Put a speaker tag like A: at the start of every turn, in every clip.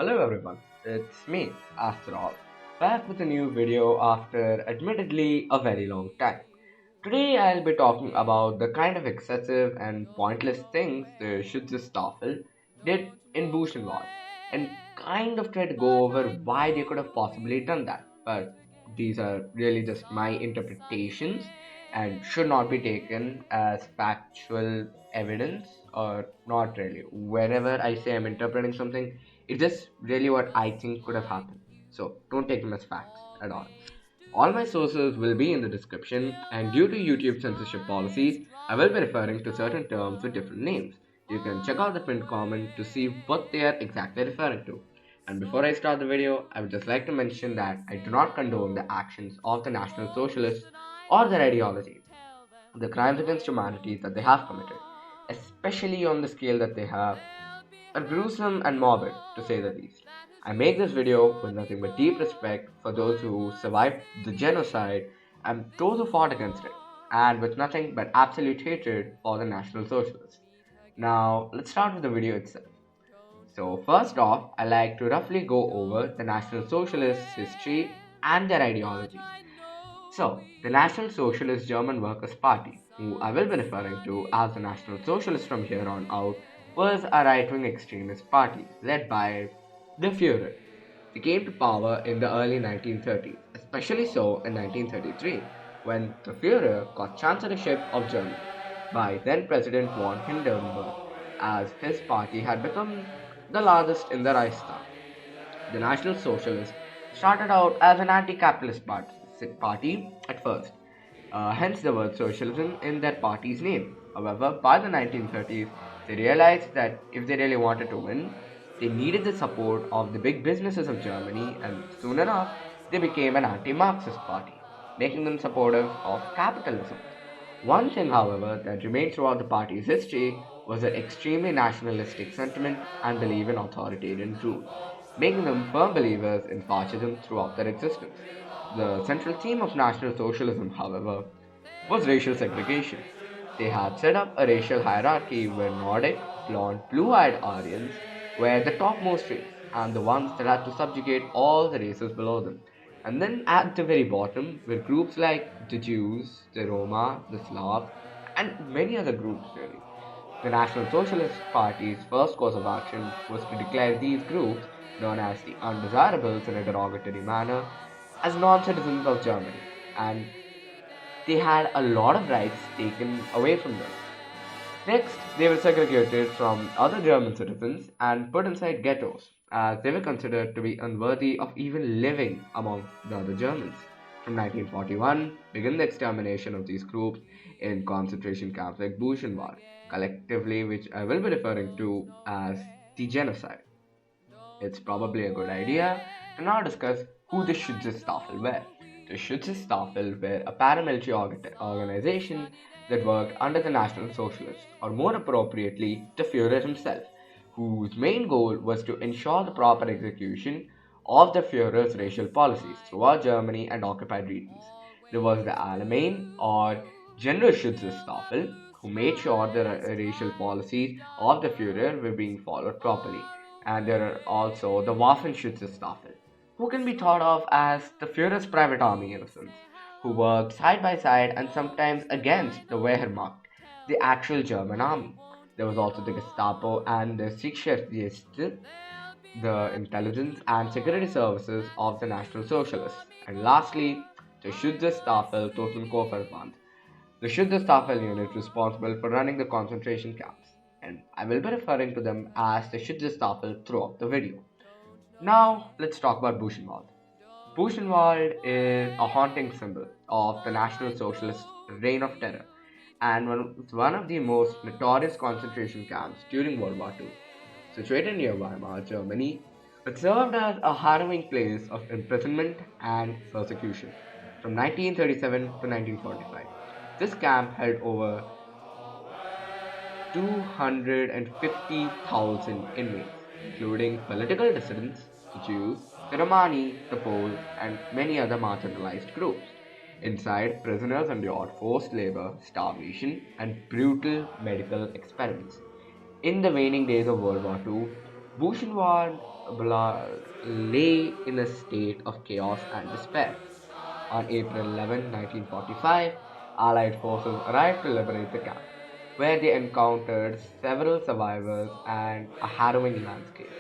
A: Hello everyone, it's me, after all, back with a new video after admittedly a very long time. Today I'll be talking about the kind of excessive and pointless things the Schutzstaffel did in Buchenwald and kind of try to go over why they could have possibly done that. But these are really just my interpretations and should not be taken as factual evidence or not really. Whenever I say I'm interpreting something, it's just really what I think could have happened. So don't take them as facts at all. All my sources will be in the description, and due to YouTube censorship policies, I will be referring to certain terms with different names. You can check out the pinned comment to see what they are exactly referring to. And before I start the video, I would just like to mention that I do not condone the actions of the National Socialists or their ideology, the crimes against humanity that they have committed, especially on the scale that they have, are gruesome and morbid, to say the least. I make this video with nothing but deep respect for those who survived the genocide and those who fought against it, and with nothing but absolute hatred for the National Socialists. Now, let's start with the video itself. So, first off, I like to roughly go over the National Socialists' history and their ideology. So, the National Socialist German Workers' Party, who I will be referring to as the National Socialists from here on out, was a right wing extremist party led by the Fuhrer. They came to power in the early 1930s, especially so in 1933, when the Fuhrer got Chancellorship of Germany by then President von Hindenburg, as his party had become the largest in the Reichstag. The National Socialists started out as an anti-capitalist party at first, hence the word socialism in their party's name. However, by the 1930s, they realized that if they really wanted to win, they needed the support of the big businesses of Germany, and soon enough, they became an anti-Marxist party, making them supportive of capitalism. One thing, however, that remained throughout the party's history was their extremely nationalistic sentiment and belief in authoritarian rule, making them firm believers in fascism throughout their existence. The central theme of National Socialism, however, was racial segregation. They had set up a racial hierarchy where Nordic, blonde, blue eyed Aryans were the topmost race and the ones that had to subjugate all the races below them. And then at the very bottom were groups like the Jews, the Roma, the Slavs, and many other groups really. The National Socialist Party's first course of action was to declare these groups, known as the undesirables in a derogatory manner, as non citizens of Germany, and they had a lot of rights taken away from them. Next, they were segregated from other German citizens and put inside ghettos, as they were considered to be unworthy of even living among the other Germans. From 1941 began the extermination of these groups in concentration camps like Buchenwald, collectively which I will be referring to as the genocide. It's probably a good idea to now discuss who the Schutzstaffel were. The Schutzstaffel were a paramilitary organization that worked under the National Socialists, or more appropriately, the Fuhrer himself, whose main goal was to ensure the proper execution of the Fuhrer's racial policies throughout Germany and occupied regions. There was the Allgemeine or General Schutzstaffel, who made sure the racial policies of the Fuhrer were being followed properly. And there are also the Waffenschutzstaffel, who can be thought of as the Führer's private army in a sense, who worked side by side and sometimes against the Wehrmacht, the actual German army. There was also the Gestapo and the Sicherheitsdienst, the intelligence and security services of the National Socialists. And lastly, the Schutzstaffel Totenkopfverband, the Schutzstaffel unit responsible for running the concentration camps, and I will be referring to them as the Schutzstaffel throughout the video. Now, let's talk about Buchenwald. Buchenwald is a haunting symbol of the National Socialist reign of terror and one of the most notorious concentration camps during World War II. Situated near Weimar, Germany, it served as a harrowing place of imprisonment and persecution from 1937 to 1945. This camp held over 250,000 inmates, including political dissidents, the Jews, the Romani, the Poles, and many other marginalized groups. Inside, prisoners endured forced labor, starvation, and brutal medical experiments. In the waning days of World War II, Buchenwald lay in a state of chaos and despair. On April 11, 1945, Allied forces arrived to liberate the camp, where they encountered several survivors and a harrowing landscape.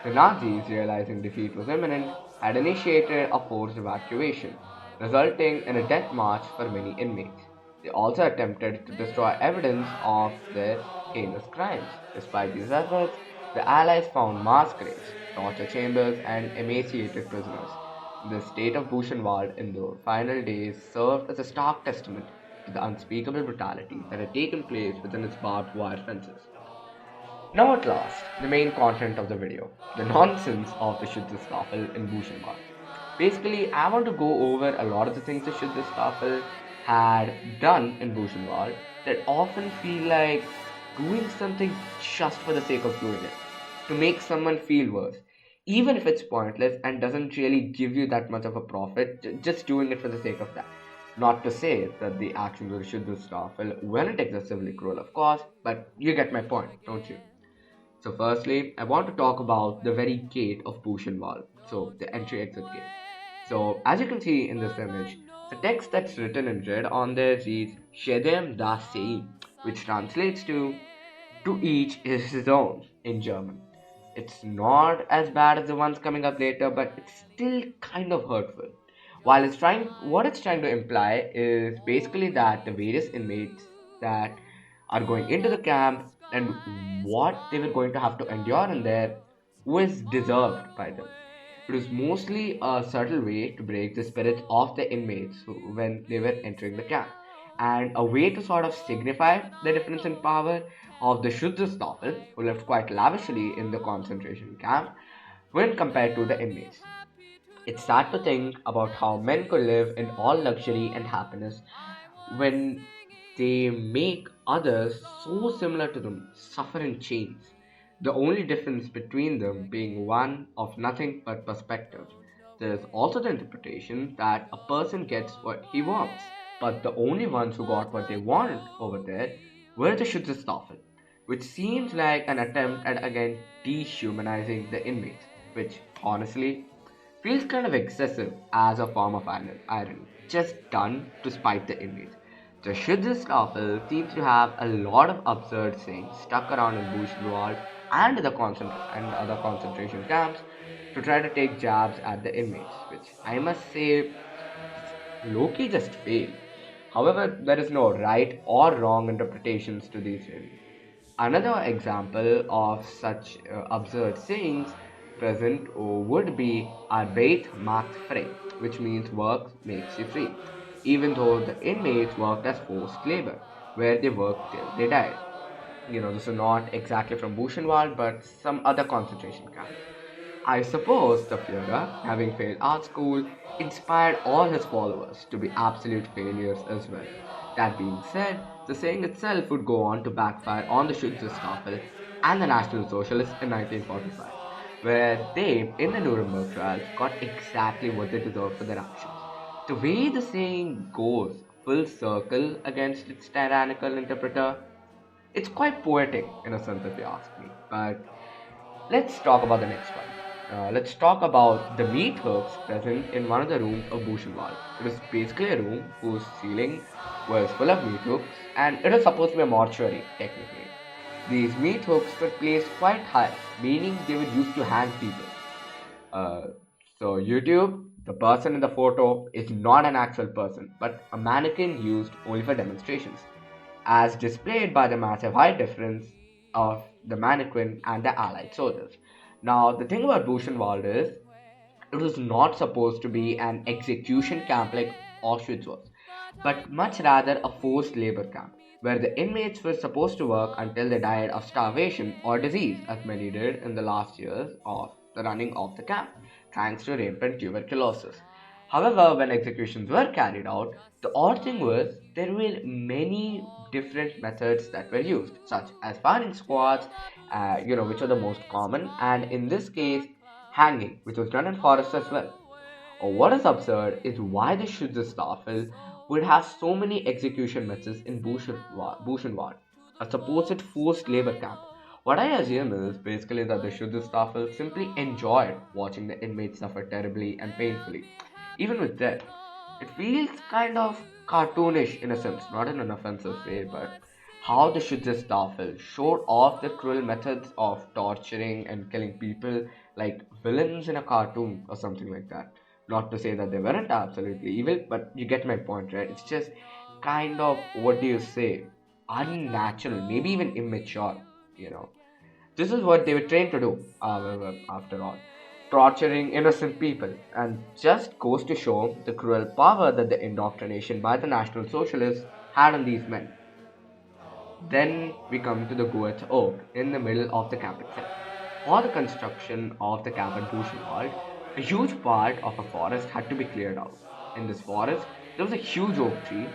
A: The Nazis, realizing defeat was imminent, had initiated a forced evacuation, resulting in a death march for many inmates. They also attempted to destroy evidence of their heinous crimes. Despite these efforts, the Allies found mass graves, torture chambers, and emaciated prisoners. The state of Buchenwald in the final days served as a stark testament to the unspeakable brutality that had taken place within its barbed wire fences. Now at last, the main content of the video, the nonsense of the Schutzstaffel in Buchenwald. Basically, I want to go over a lot of the things the Schutzstaffel had done in Buchenwald that often feel like doing something just for the sake of doing it, to make someone feel worse. Even if it's pointless and doesn't really give you that much of a profit, just doing it for the sake of that. Not to say that the actions of the Schutzstaffel weren't excessively cruel, of course, but you get my point, don't you? So, firstly, I want to talk about the very gate of Buchenwald, so the entry exit gate. So, as you can see in this image, the text that's written in red on there reads Jedem das Sein, which translates to each is his own in German. It's not as bad as the ones coming up later, but it's still kind of hurtful. What it's trying to imply is basically that the various inmates that are going into the camp and what they were going to have to endure in there was deserved by them. It was mostly a subtle way to break the spirits of the inmates when they were entering the camp, and a way to sort of signify the difference in power of the Schutzstaffel, who lived quite lavishly in the concentration camp, when compared to the inmates. It's sad to think about how men could live in all luxury and happiness when they make others so similar to them suffer in chains. The only difference between them being one of nothing but perspective. There's also the interpretation that a person gets what he wants, but the only ones who got what they wanted over there were the Schutzstaffel, which seems like an attempt at again dehumanizing the inmates, which honestly feels kind of excessive as a form of irony, just done to spite the inmates. The Schutzstaffel seems to have a lot of absurd sayings stuck around in Buchenwald and and other concentration camps to try to take jabs at the inmates, which I must say Loki just failed. However, there is no right or wrong interpretations to these theories. Another example of such absurd sayings present would be Arbeit macht frei, which means work makes you free, even though the inmates worked as forced labor, where they worked till they died. This is not exactly from Buchenwald, but some other concentration camps. I suppose the Führer, having failed art school, inspired all his followers to be absolute failures as well. That being said, the saying itself would go on to backfire on the Schutzstaffel and the National Socialists in 1945, where they, in the Nuremberg trials, got exactly what they deserved for their actions. The way the saying goes full circle against its tyrannical interpreter, it's quite poetic in a sense if you ask me, but let's talk about the next one. Let's talk about the meat hooks present in one of the rooms of Buchenwald. It was basically a room whose ceiling was full of meat hooks, and it was supposed to be a mortuary, technically. These meat hooks were placed quite high, meaning they were used to hang people. Uh, so, YouTube, the person in the photo is not an actual person, but a mannequin used only for demonstrations, as displayed by the massive height difference of the mannequin and the Allied soldiers. Now, the thing about Buchenwald is, it was not supposed to be an execution camp like Auschwitz was, but much rather a forced labor camp, where the inmates were supposed to work until they died of starvation or disease, as many did in the last years of the running of the camp, thanks to rampant tuberculosis. However, when executions were carried out, the odd thing was there were many different methods that were used, such as firing squads, which are the most common, and in this case, hanging, which was done in forests as well. What is absurd is why the Schutzstaffel would have so many execution methods in Buchenwald, a supposed forced labor camp. What I assume is basically that the Schutzstaffel simply enjoyed watching the inmates suffer terribly and painfully, even with death. It feels kind of cartoonish in a sense, not in an offensive way, but how the Schutzstaffel showed off the cruel methods of torturing and killing people like villains in a cartoon or something like that. Not to say that they weren't absolutely evil, but you get my point, right? It's just kind of, what do you say, unnatural, maybe even immature, you know. This is what they were trained to do, after all, torturing innocent people, and just goes to show the cruel power that the indoctrination by the National Socialists had on these men. Then we come to the Goethe Oak in the middle of the camp itself. For the construction of the camp at Buchenwald, a huge part of a forest had to be cleared out. In this forest, there was a huge oak tree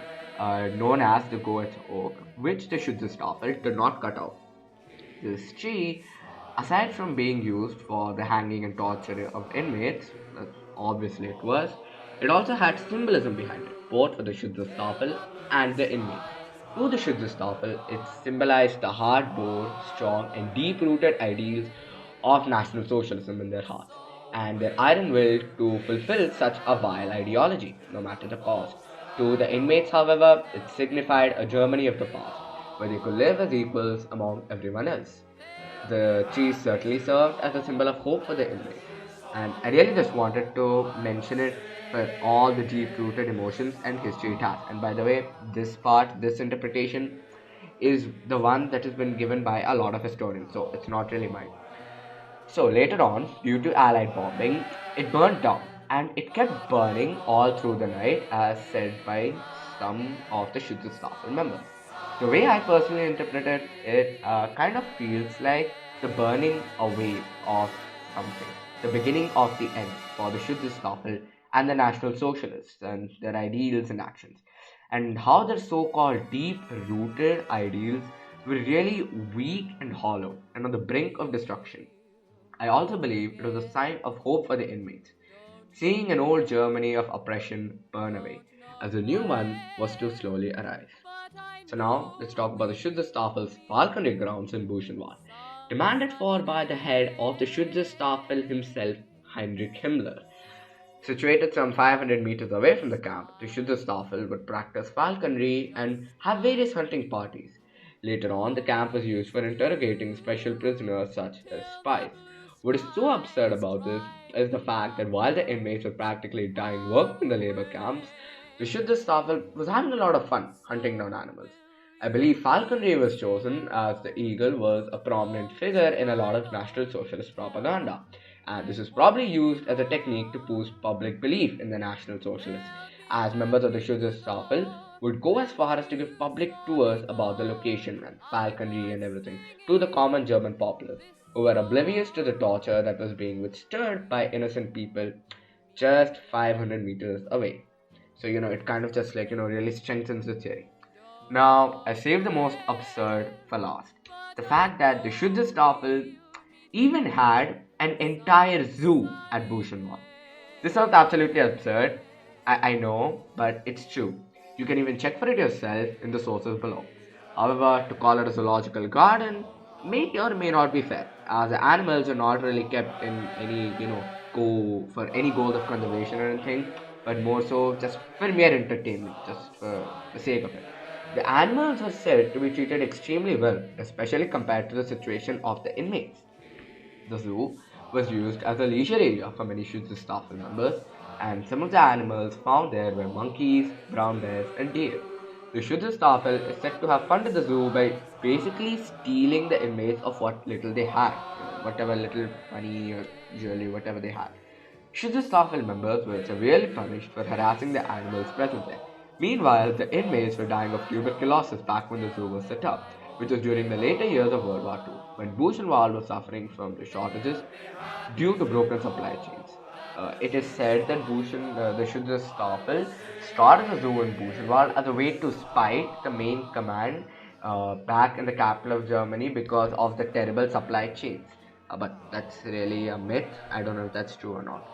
A: known as the Goethe Oak, which the Schutzstaffel did not cut out. This tree, aside from being used for the hanging and torture of inmates, as obviously it was, it also had symbolism behind it, both for the Schutzstaffel and the inmates. To the Schutzstaffel, it symbolized the hard-bored, strong, and deep-rooted ideals of National Socialism in their hearts, and their iron will to fulfill such a vile ideology, no matter the cost. To the inmates, however, it signified a Germany of the past, where they could live as equals among everyone else. The tree certainly served as a symbol of hope for the inmates, and I really just wanted to mention it for all the deep rooted emotions and history it has. And by the way, this part, this interpretation, is the one that has been given by a lot of historians, so it's not really mine. So later on, due to Allied bombing, it burned down and it kept burning all through the night, as said by some of the Schutzstaffel members. The way I personally interpreted it kind of feels like the burning away of something, the beginning of the end for the Schutzstaffel and the National Socialists and their ideals and actions, and how their so called deep rooted ideals were really weak and hollow and on the brink of destruction. I also believe it was a sign of hope for the inmates, seeing an old Germany of oppression burn away, as a new one was to slowly arise. So now let's talk about the Schutzstaffel's Falconry grounds in Buchenwald, demanded for by the head of the Schutzstaffel himself, Heinrich Himmler. Situated some 500 meters away from the camp, the Schutzstaffel would practice falconry and have various hunting parties. Later on, the camp was used for interrogating special prisoners such as spies. What is so absurd about this is the fact that while the inmates were practically dying work in the labor camps, the Schutzstaffel was having a lot of fun hunting down animals. I believe falconry was chosen as the eagle was a prominent figure in a lot of National Socialist propaganda, and this is probably used as a technique to boost public belief in the National Socialists, as members of the Schutzstaffel would go as far as to give public tours about the location and falconry and everything to the common German populace, who were oblivious to the torture that was being withstood by innocent people just 500 meters away. So, it kind of just really strengthens the theory. Now, I saved the most absurd for last. The fact that the Schutzstaffel even had an entire zoo at Buchenwald. This sounds absolutely absurd, I know, but it's true. You can even check for it yourself in the sources below. However, to call it a zoological garden may or may not be fair, as the animals are not really kept in any, go for any goal of conservation or anything, but more so just for mere entertainment, just for the sake of it. The animals are said to be treated extremely well, especially compared to the situation of the inmates. The zoo was used as a leisure area for many Schutzstaffel members, and some of the animals found there were monkeys, brown bears, and deer. The Schutzstaffel is said to have funded the zoo by basically stealing the inmates of what little they had, whatever little money or jewelry, whatever they had. Schutzstaffel members were severely punished for harassing the animals present there. Meanwhile, the inmates were dying of tuberculosis back when the zoo was set up, which was during the later years of World War II, when Buchenwald was suffering from the shortages due to broken supply chains. It is said that the Schutzstaffel started the zoo in Buchenwald as a way to spite the main command back in the capital of Germany because of the terrible supply chains. But that's really a myth. I don't know if that's true or not.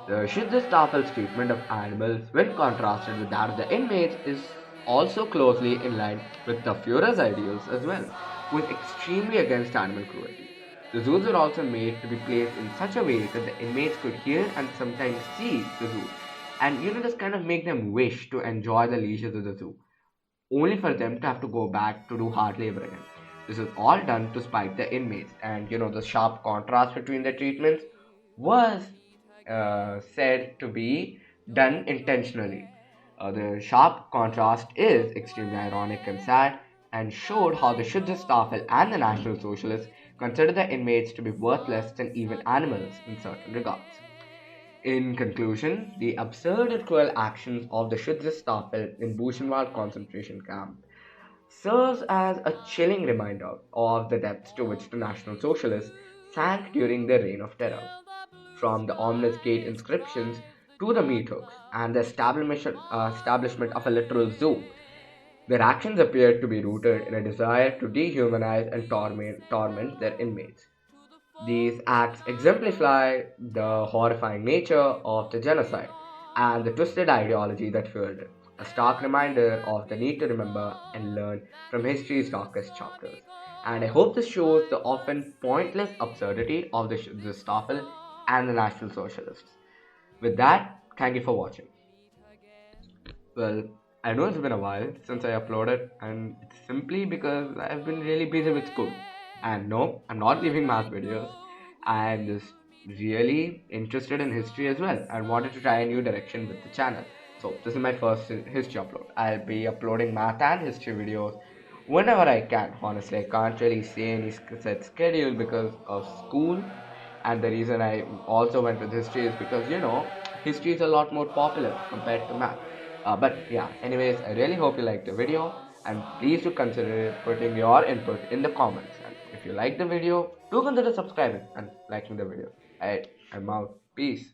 A: The Schutzstaffel's treatment of animals, when contrasted with that of the inmates, is also closely in line with the Führer's ideals as well. was extremely against animal cruelty. The zoos were also made to be placed in such a way that the inmates could hear and sometimes see the zoo, and this kind of make them wish to enjoy the leisure of the zoo, only for them to have to go back to do hard labor again. This is all done to spite the inmates, and the sharp contrast between the treatments was said to be done intentionally. The sharp contrast is extremely ironic and sad, and showed how the Schutzstaffel and the National Socialists consider the inmates to be worthless than even animals in certain regards. In conclusion, the absurd and cruel actions of the Schutzstaffel in Buchenwald concentration camp serves as a chilling reminder of the depths to which the National Socialists sank during their reign of terror. From the ominous gate inscriptions to the meathooks and the establishment of a literal zoo, their actions appeared to be rooted in a desire to dehumanize and torment their inmates. These acts exemplify the horrifying nature of the genocide and the twisted ideology that fueled it, a stark reminder of the need to remember and learn from history's darkest chapters. And I hope this shows the often pointless absurdity of the Staffel and the National Socialists. With that, thank you for watching. Well, I know it's been a while since I uploaded, and it's simply because I've been really busy with school. And no, I'm not leaving math videos. I'm just really interested in history as well and wanted to try a new direction with the channel. So, this is my first history upload. I'll be uploading math and history videos whenever I can. Honestly, I can't really say any set schedule because of school, and the reason I also went with history is because history is a lot more popular compared to math. But yeah, anyways, I really hope you liked the video, and please do consider putting your input in the comments. And if you like the video, do consider subscribing and liking the video. Alright, I'm out. Peace.